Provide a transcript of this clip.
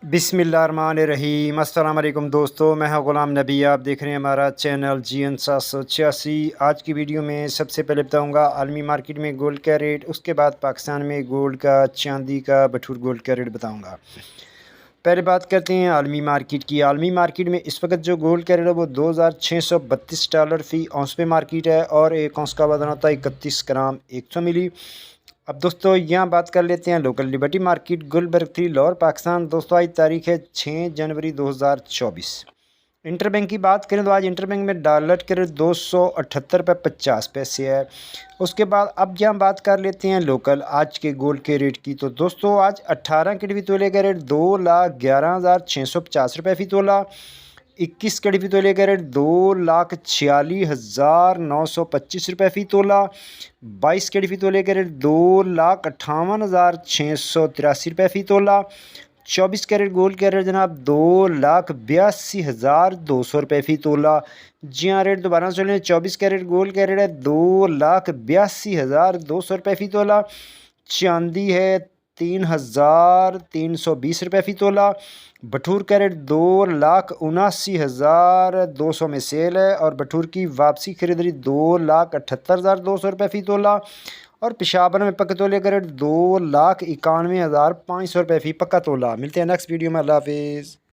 बिस्मिल्लाहिर्रहमानिर्रहीम। अस्सलाम वालेकुम दोस्तों, मैं हूं ग़ुलाम नबी। आप देख रहे हैं हमारा चैनल GN 786। आज की वीडियो में सबसे पहले बताऊंगा आलमी मार्केट में गोल्ड का रेट, उसके बाद पाकिस्तान में गोल्ड का, चांदी का, बटूर गोल्ड का रेट बताऊंगा। पहले बात करते हैं आलमी मार्केट की। आलमी मार्केट में इस वक्त जो गोल्ड का रेट है वो $2632 फ़ी औंस पे मार्केट है और एक औंस का वजन होता है 31 ग्राम 100 मिली। अब दोस्तों यहाँ बात कर लेते हैं local Liberty Market Gulberg 3 Lahore Pakistan. दोस्तों आज तारीख है 6 जनवरी 2024। इंटरबैंक की बात करें तो आज इंटरबैंक में डॉलर के रेट 278.50 है। उसके बाद अब यहाँ बात कर लेते हैं लोकल आज के गोल्ड के रेट की। तो दोस्तों आज 18 कैरेट तोले का रेट 2,11,650 रुपये फ़ी तोला। 21 कैरेट तोले का रेट 2,46,925 रुपये फ़ी तोला। 22 कैरेट तोले का रेट 2,58,683 रुपये फ़ी तोला। 24 कैरेट गोल्ड का रेट जनाब 2,82,200 रुपये फ़ी तोला। जी हाँ, रेट दोबारा सुन लें। 24 कैरेट गोल्ड का रेट है 2,82,200 रुपये फ़ी तोला। चांदी है 3,320 रुपये फ़ी तोला। बटूर का रेट 2,79,200 में सेल है और बटूर की वापसी खरीदारी 2,78,200 रुपये फ़ी तोला। और पेशावर में पक्का तोले का रेट 2,91,500 रुपये फ़ी पक्का तोला। मिलते हैं नेक्स्ट वीडियो में। अल्लाह हाफिज़।